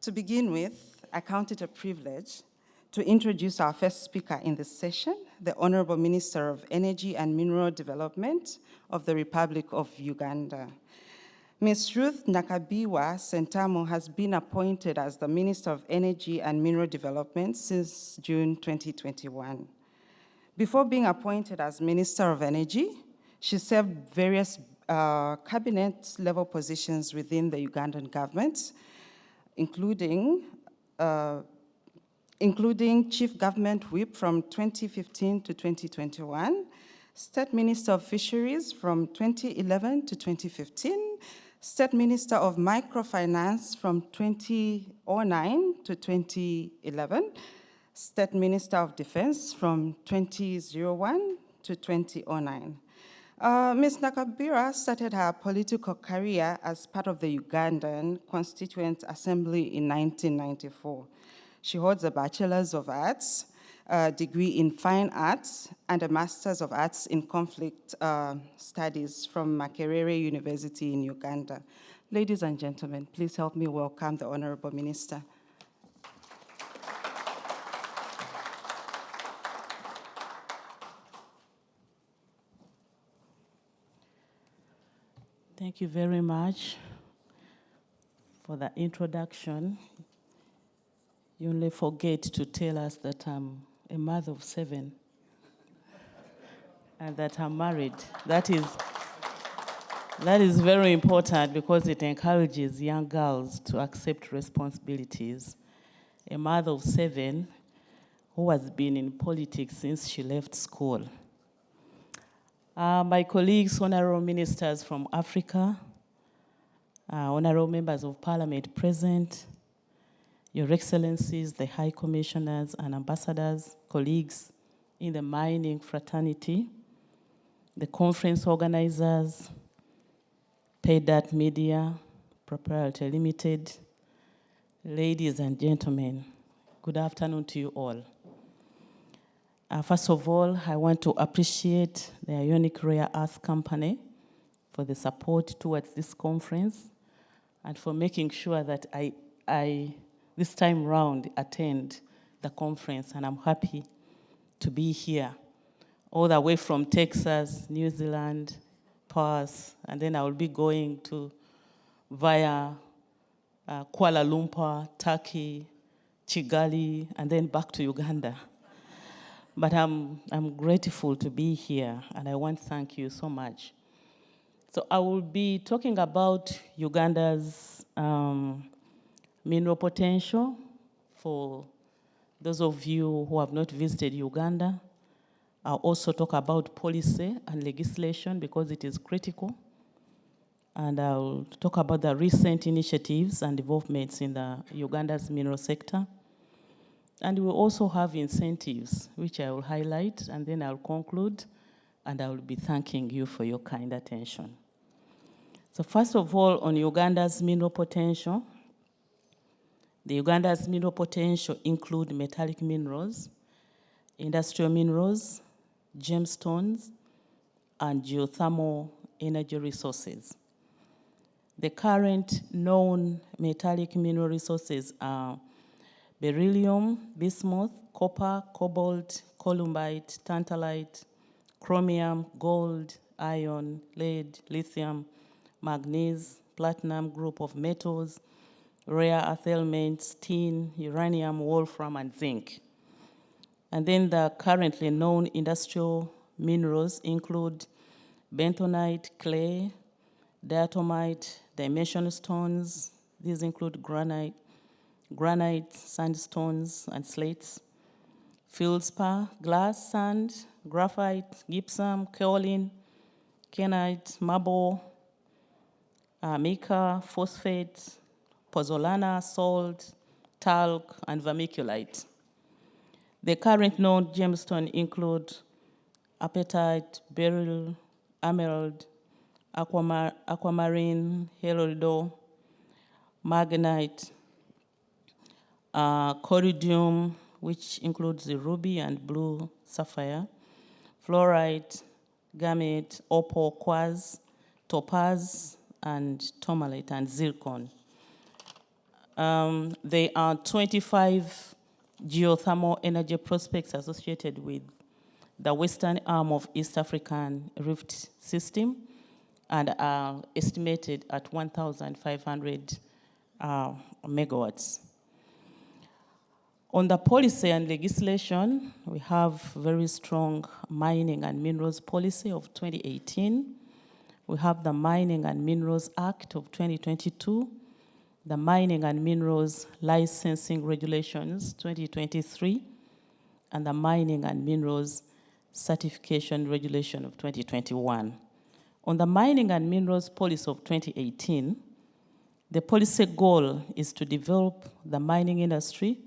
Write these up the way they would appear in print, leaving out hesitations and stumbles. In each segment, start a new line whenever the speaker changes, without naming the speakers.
To begin with, I count it a privilege to introduce our first speaker in this session, the Honorable Minister of Energy and Mineral Development of the Republic of Uganda. Ms. Ruth Nankabirwa Sentamu has been appointed as the Minister of Energy and Mineral Development since June 2021. Before being appointed as Minister of Energy, she served various cabinet-level positions within the Ugandan government, including Chief Government Whip from 2015 to 2021, State Minister of Fisheries from 2011 to 2015, State Minister of Microfinance from 2009 to 2011, State Minister of Defense from 2001 to 2009. Ms. Nankabirwa started her political career as part of the Ugandan Constituent Assembly in 1994. She holds a Bachelor's of Arts, a degree in Fine Arts, and a Master's of Arts in Conflict Studies from Makerere University in Uganda. Ladies and gentlemen, please help me welcome the Honorable Minister.
Thank you very much for the introduction. You only forget to tell us that I'm a mother of 7 and that I'm married. That is very important because it encourages young girls to accept responsibilities. A mother of 7 who has been in politics since she left school. My colleagues, honorable ministers from Africa, honorable members of parliament present, Your Excellencies, the High Commissioners and Ambassadors, colleagues in the mining fraternity, the conference organizers, PayDat Media, Proprietary Limited, ladies and gentlemen, good afternoon to you all. First of all, I want to appreciate the Ionic Rare Earth Company for the support towards this conference and for making sure that I this time round attend the conference, and I'm happy to be here, all the way from Texas, New Zealand, Perth, and then I will be going via Kuala Lumpur, Turkey, Kigali, and then back to Uganda. But I'm grateful to be here, and I want to thank you so much. So I will be talking about Uganda's mineral potential for those of you who have not visited Uganda. I'll also talk about policy and legislation because it is critical. And I'll talk about the recent initiatives and developments in the Uganda's mineral sector. And we'll also have incentives, which I will highlight, and then I'll conclude, and I will be thanking you for your kind attention. So first of all, on Uganda's mineral potential, the Uganda's mineral potential include metallic minerals, industrial minerals, gemstones, and geothermal energy resources. The current known metallic mineral resources are beryllium, bismuth, copper, cobalt, columbite, tantalite, chromium, gold, iron, lead, lithium, manganese, platinum group of metals, rare earth elements, tin, uranium, wolfram, and zinc. And then the currently known industrial minerals include bentonite, clay, diatomite, dimension stones. These include granite, sandstones, and slates, feldspar, glass, sand, graphite, gypsum, kaolin, kyanite, marble, mica, phosphate, pozzolana, salt, talc, and vermiculite. The current known gemstones include apatite, beryl, emerald, aquamarine, heliodo, marganite, corridum, which includes the ruby and blue sapphire, fluorite, garnet, opal, quartz, topaz, and tourmaline, and zircon. There are 25 geothermal energy prospects associated with the western arm of East African Rift System and are estimated at 1,500 megawatts. On the policy and legislation, we have very strong mining and minerals policy of 2018. We have the Mining and Minerals Act of 2022, the Mining and Minerals Licensing Regulations 2023, and the Mining and Minerals Certification Regulation of 2021. On the Mining and Minerals Policy of 2018, the policy goal is to develop the mining industry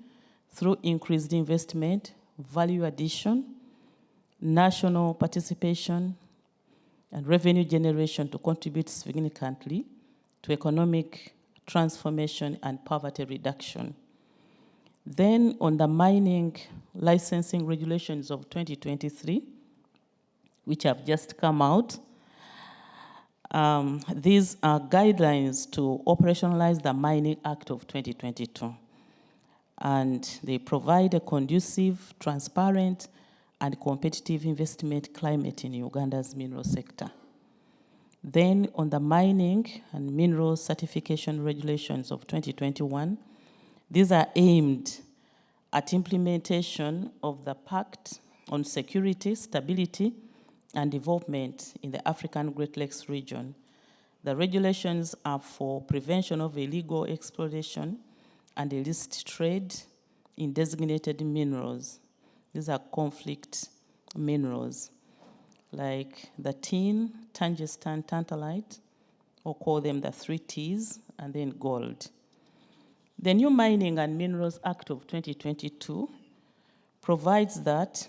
through increased investment, value addition, national participation, and revenue generation to contribute significantly to economic transformation and poverty reduction. Then on the mining licensing regulations of 2023, which have just come out, these are guidelines to operationalize the Mining Act of 2022. And they provide a conducive, transparent, and competitive investment climate in Uganda's mineral sector. Then on the mining and mineral certification regulations of 2021, these are aimed at implementation of the Pact on Security, Stability, and Development in the African Great Lakes region. The regulations are for prevention of illegal exploration and illicit trade in designated minerals. These are conflict minerals, like the tin, tungsten, tantalite, or call them the 3 Ts, and then gold. The new Mining and Minerals Act of 2022 provides that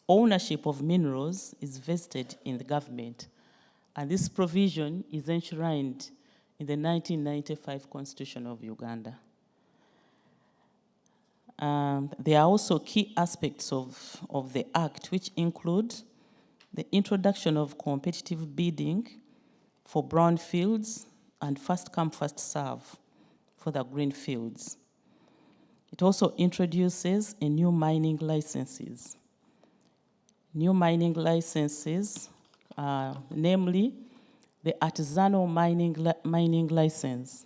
ownership of minerals is vested in the government, and this provision is enshrined in the 1995 Constitution of Uganda. There are also key aspects of the Act, which include the introduction of competitive bidding for brown fields and first come, first serve for the green fields. It also introduces a new mining licenses. New mining licenses, namely the artisanal mining license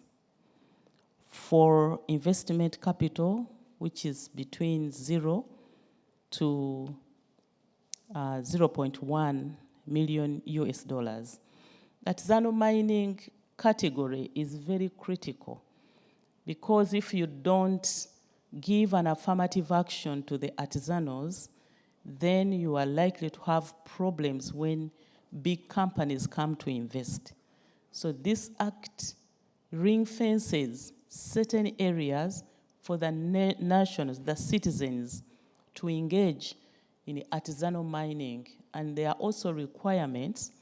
for investment capital, which is between 0 to 0.1 million US dollars. Artisanal mining category is very critical because if you don't give an affirmative action to the artisanals, then you are likely to have problems when big companies come to invest. So this act ring fences certain areas for the nationals, the citizens, to engage in artisanal mining. And there are also requirements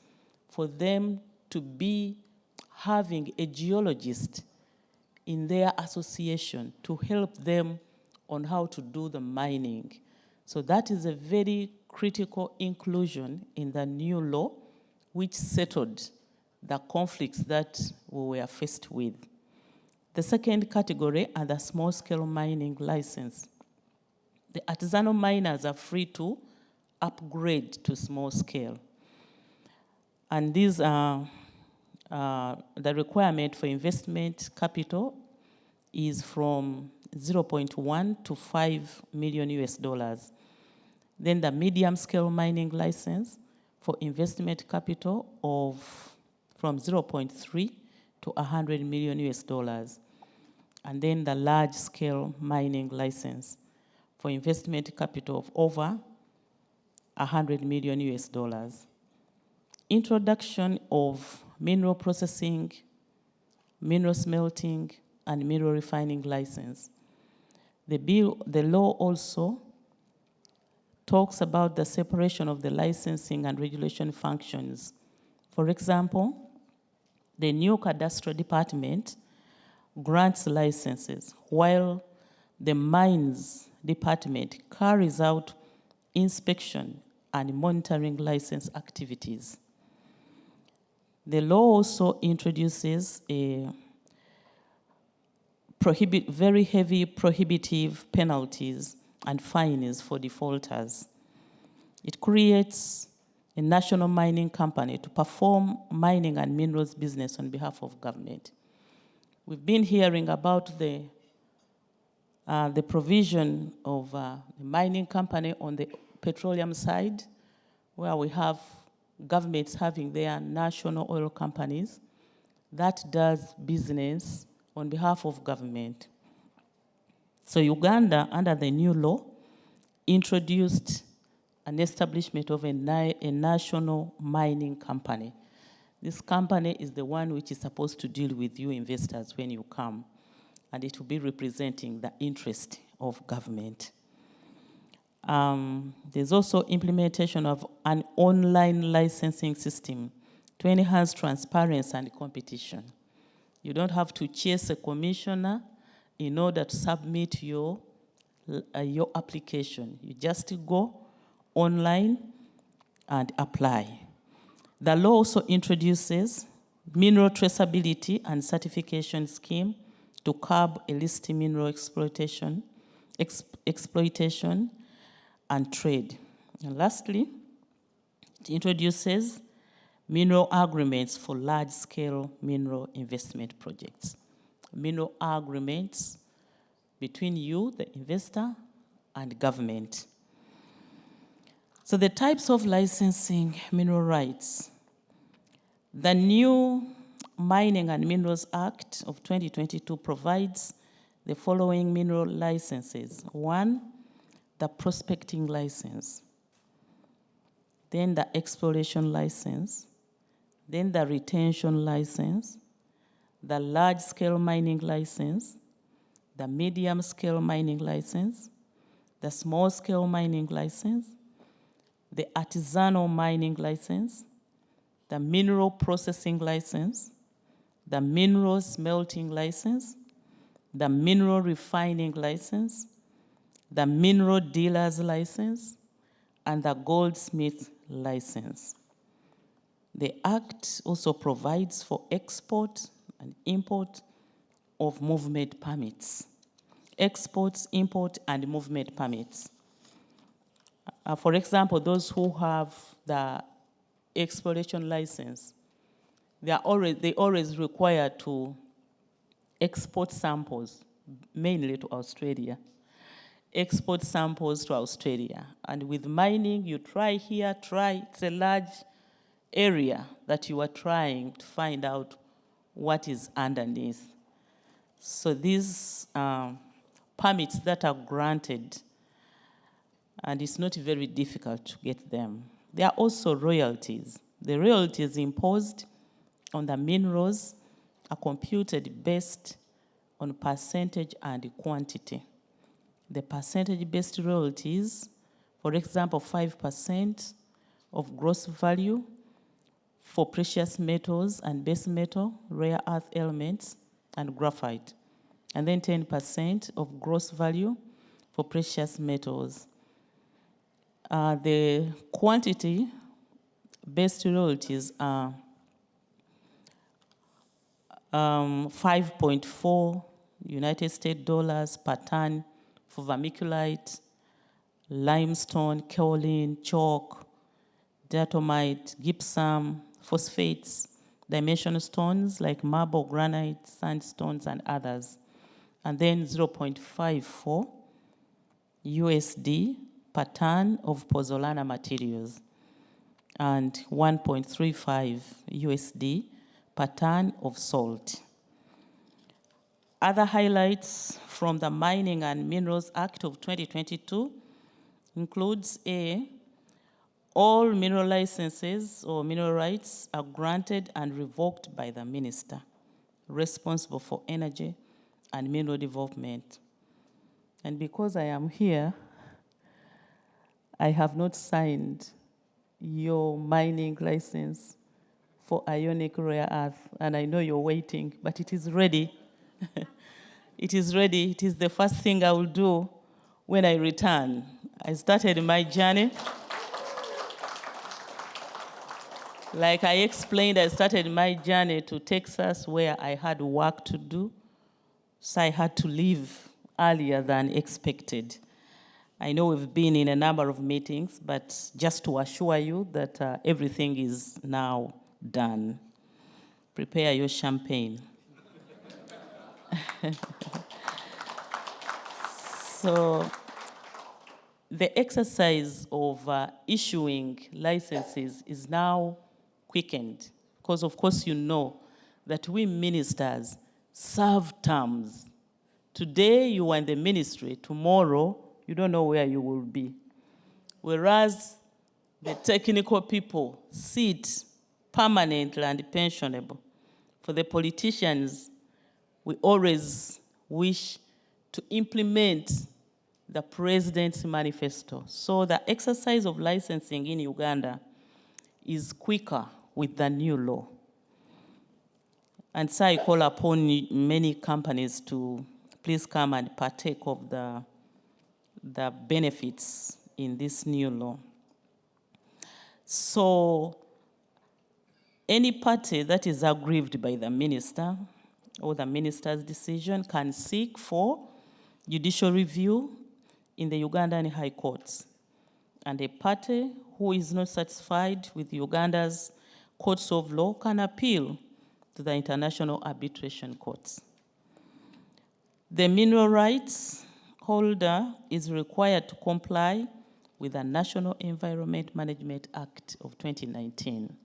for them to be having a geologist in their association to help them on how to do the mining. So that is a very critical inclusion in the new law, which settled the conflicts that we were faced with. The second category are the small-scale mining license. The artisanal miners are free to upgrade to small scale. And these are the requirement for investment capital is from 0.1 to 5 million US dollars. Then the medium-scale mining license for investment capital of from 0.3 to 100 million US dollars. And then the large-scale mining license for investment capital of over 100 million US dollars. Introduction of mineral processing, mineral smelting, and mineral refining license. The law also talks about the separation of the licensing and regulation functions. For example, the new cadastral department grants licenses while the mines department carries out inspection and monitoring license activities. The law also introduces a very heavy prohibitive penalties and fines for defaulters. It creates a national mining company to perform mining and minerals business on behalf of government. We've been hearing about the provision of the mining company on the petroleum side, where we have governments having their national oil companies that does business on behalf of government. So Uganda, under the new law, introduced an establishment of a national mining company. This company is the one which is supposed to deal with you investors when you come, and it will be representing the interest of government. There's also implementation of an online licensing system to enhance transparency and competition. You don't have to chase a commissioner in order to submit your application. You just go online and apply. The law also introduces mineral traceability and certification scheme to curb illicit mineral exploitation and trade. And lastly, it introduces mineral agreements for large-scale mineral investment projects. Mineral agreements between you, the investor, and government. So the types of licensing mineral rights. The new Mining and Minerals Act of 2022 provides the following mineral licenses. 1, the prospecting license, then the exploration license, then the retention license, the large-scale mining license, the medium-scale mining license, the small-scale mining license, the artisanal mining license, the mineral processing license, the mineral smelting license, the mineral refining license, the mineral dealer's license, and the goldsmith license. The Act also provides for export and import of movement permits. Exports, import, and movement permits. For example, those who have the exploration license, they always require to export samples, mainly to Australia. Export samples to Australia. And with mining, you try here, it's a large area that you are trying to find out what is underneath. So these permits that are granted, and it's not very difficult to get them. There are also royalties. The royalties imposed on the minerals are computed based on percentage and quantity. The percentage-based royalties, for example, 5% of gross value for precious metals and base metal, rare earth elements, and graphite. And then 10% of gross value for precious metals. The quantity-based royalties are 5.4 United States dollars per ton for vermiculite, limestone, kaolin, chalk, diatomite, gypsum, phosphates, dimensional stones like marble, granite, sandstones, and others. And then 0.54 USD per ton of pozzolana materials, and 1.35 USD per ton of salt. Other highlights from the Mining and Minerals Act of 2022 includes all mineral licenses or mineral rights are granted and revoked by the minister responsible for energy and mineral development. And because I am here, I have not signed your mining license for ionic rare earth, and I know you're waiting, but it is ready. It is ready. It is the first thing I will do when I return. I started my journey. Like I explained, I started my journey to Texas where I had work to do. so I had to leave earlier than expected. I know we've been in a number of meetings, but just to assure you that everything is now done. Prepare your champagne. So the exercise of issuing licenses is now quickened, because of course you know that we ministers serve terms. Today you are in the ministry, tomorrow you don't know where you will be. Whereas the technical people sit permanently and pensionable. For the politicians, we always wish to implement the president's manifesto. So the exercise of licensing in Uganda is quicker with the new law. And so I call upon many companies to please come and partake of the benefits in this new law. So any party that is aggrieved by the minister or the minister's decision can seek for judicial review in the Ugandan High Courts. And a party who is not satisfied with Uganda's courts of law can appeal to the International Arbitration Courts. The mineral rights holder is required to comply with the National Environment Management Act of 2019.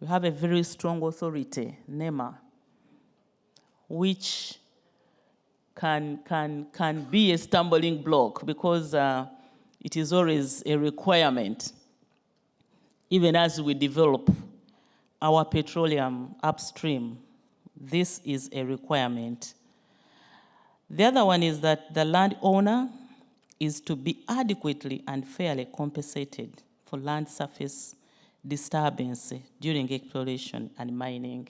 We have a very strong authority, NEMA, which can be a stumbling block because it is always a requirement, even as we develop our petroleum upstream. This is a requirement. The other one is that the landowner is to be adequately and fairly compensated for land surface disturbance during exploration and mining.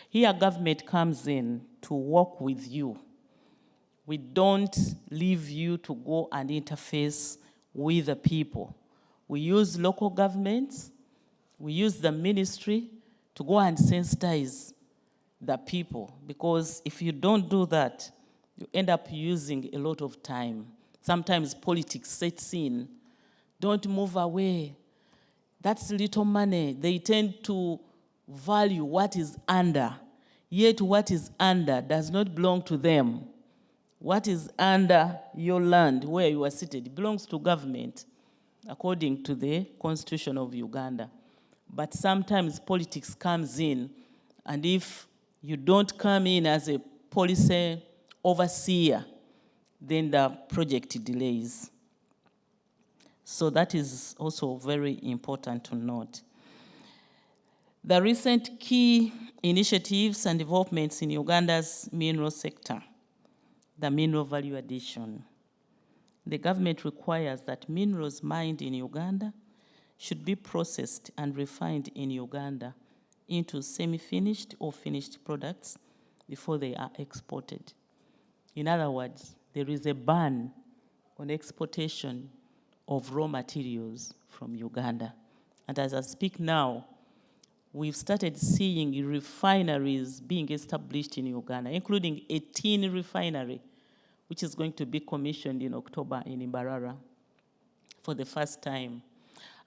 Here, government comes in to work with you. We don't leave you to go and interface with the people. We use local governments, we use the ministry to go and sensitize the people, because if you don't do that, you end up using a lot of time. Sometimes politics sets in. Don't move away. That's little money. They tend to value what is under, yet what is under does not belong to them. What is under your land where you are seated belongs to government, according to the Constitution of Uganda. But sometimes politics comes in, and if you don't come in as a policy overseer, then the project delays. So that is also very important to note. The recent key initiatives and developments in Uganda's mineral sector, the mineral value addition. The government requires that minerals mined in Uganda should be processed and refined in Uganda into semi-finished or finished products before they are exported. In other words, there is a ban on exportation of raw materials from Uganda. And as I speak now, we've started seeing refineries being established in Uganda, including a tin refinery, which is going to be commissioned in October in Imbarara for the first time.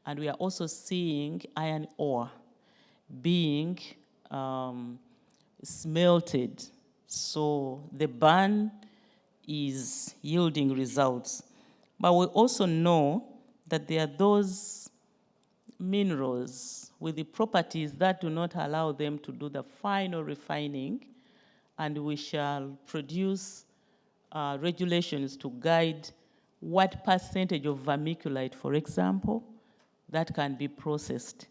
And we are also seeing iron ore being smelted. So the ban is yielding results. But we also know that there are those minerals with the properties that do not allow them to do the final refining, and we shall produce regulations to guide what percentage of vermiculite, for example, that can be processed.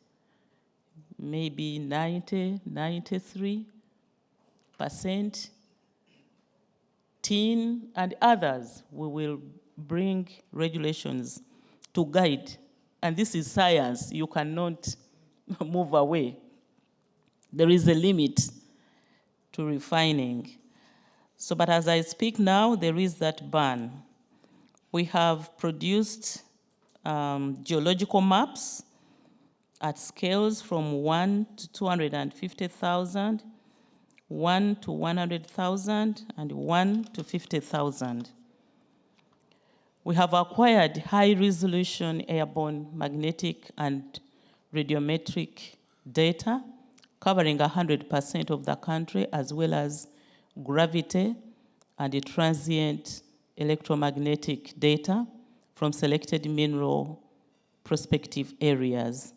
Maybe 90, 93%, tin, and others. We will bring regulations to guide. And this is science. You cannot move away. There is a limit to refining. So, but as I speak now, there is that ban. We have produced geological maps at scales from 1 to 250,000. 1 to 100,000, and 1 to 50,000. We have acquired high-resolution airborne magnetic and radiometric data covering 100% of the country, as well as gravity and the transient electromagnetic data from selected mineral prospective areas.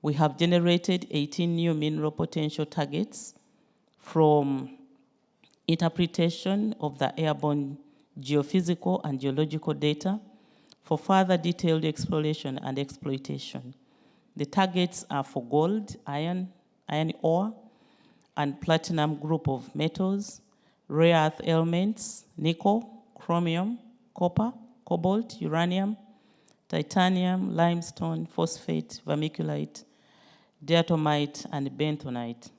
We have generated 18 new mineral potential targets from interpretation of the airborne geophysical and geological data for further detailed exploration and exploitation. The targets are for gold, iron ore, and platinum group of metals, rare earth elements, nickel, chromium, copper, cobalt, uranium, titanium, limestone, phosphate, vermiculite, diatomite, and bentonite.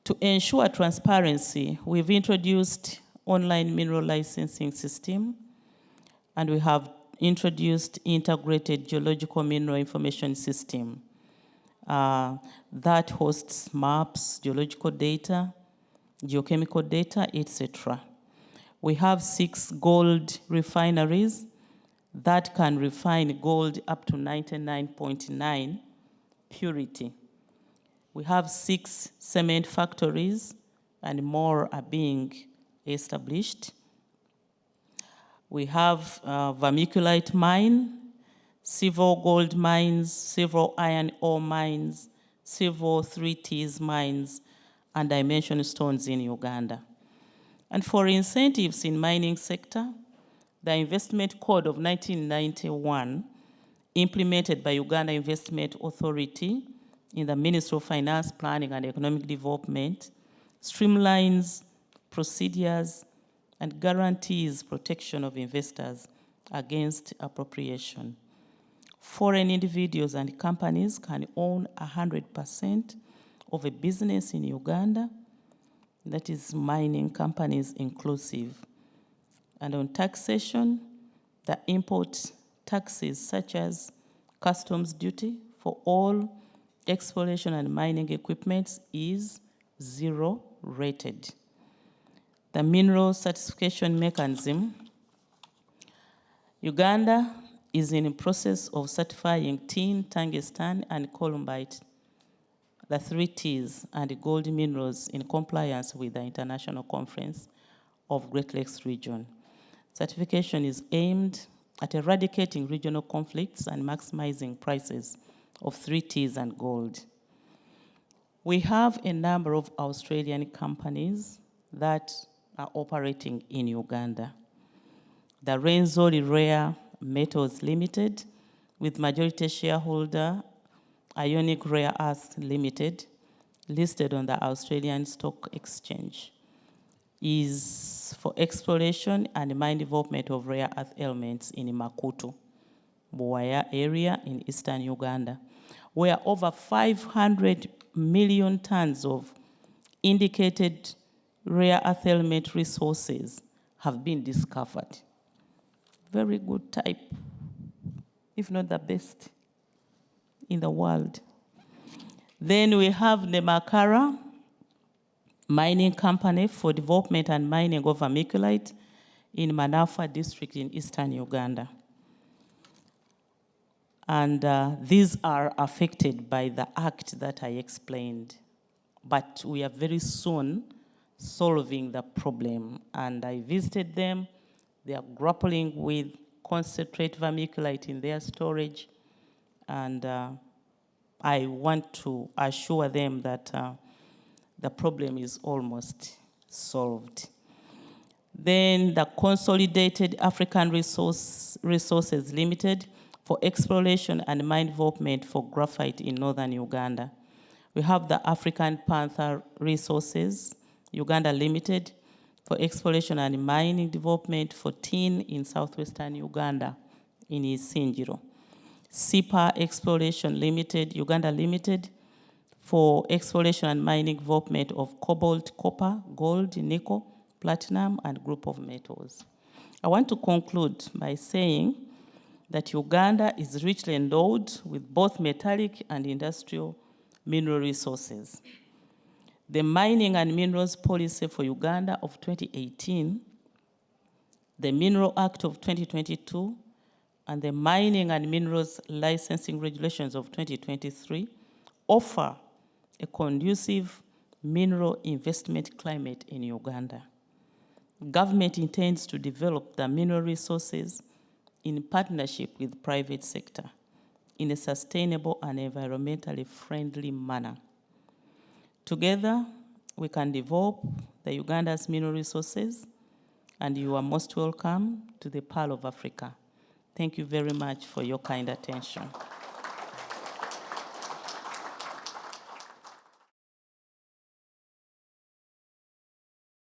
To ensure transparency, we've introduced online mineral licensing system, and we have introduced integrated geological mineral information system that hosts maps, geological data, geochemical data, etc. We have 6 gold refineries that can refine gold up to 99.9 purity. We have 6 cement factories, and more are being established. We have vermiculite mine, several gold mines, several iron ore mines, several 3Ts mines, and dimension stones in Uganda. And for incentives in mining sector, the Investment Code of 1991, implemented by Uganda Investment Authority in the Ministry of Finance, Planning and Economic Development, streamlines procedures and guarantees protection of investors against appropriation. Foreign individuals and companies can own 100% of a business in Uganda, that is mining companies inclusive. And on taxation, the import taxes such as customs duty for all exploration and mining equipment is 0 rated. The mineral certification mechanism, Uganda is in the process of certifying tin, tungsten, and columbite, the 3 Ts, and gold minerals in compliance with the International Conference of Great Lakes Region. Certification is aimed at eradicating regional conflicts and maximizing prices of 3 Ts and gold. We have a number of Australian companies that are operating in Uganda. The Renzori Rare Metals Limited, with majority shareholder Ionic Rare Earth Limited, listed on the Australian Stock Exchange, is for exploration and mine development of rare earth elements in Makutu, Buwaya area in eastern Uganda, where over 500 million tons of indicated rare earth element resources have been discovered. Very good type, if not the best in the world. Then we have Nemakara Mining Company for development and mining of vermiculite in Manafa district in eastern Uganda. And these are affected by the act that I explained. But we are very soon solving the problem. And I visited them. They are grappling with concentrate vermiculite in their storage. And I want to assure them that the problem is almost solved. Then the Consolidated African Resources Limited for exploration and mine development for graphite in northern Uganda. We have the African Panther Resources Uganda Limited for exploration and mining development for tin in southwestern Uganda in Isinjiro. SIPA Exploration Limited, Uganda Limited, for exploration and mining development of cobalt, copper, gold, nickel, platinum, and group of metals. I want to conclude by saying that Uganda is richly endowed with both metallic and industrial mineral resources. the Mining and Minerals Policy for Uganda of 2018, the Mineral Act of 2022, and the Mining and Minerals Licensing Regulations of 2023 offer a conducive mineral investment climate in Uganda. Government intends to develop the mineral resources in partnership with private sector in a sustainable and environmentally friendly manner. Together, we can develop the Uganda's mineral resources, and you are most welcome to the Pearl of Africa. Thank you very much for your kind attention.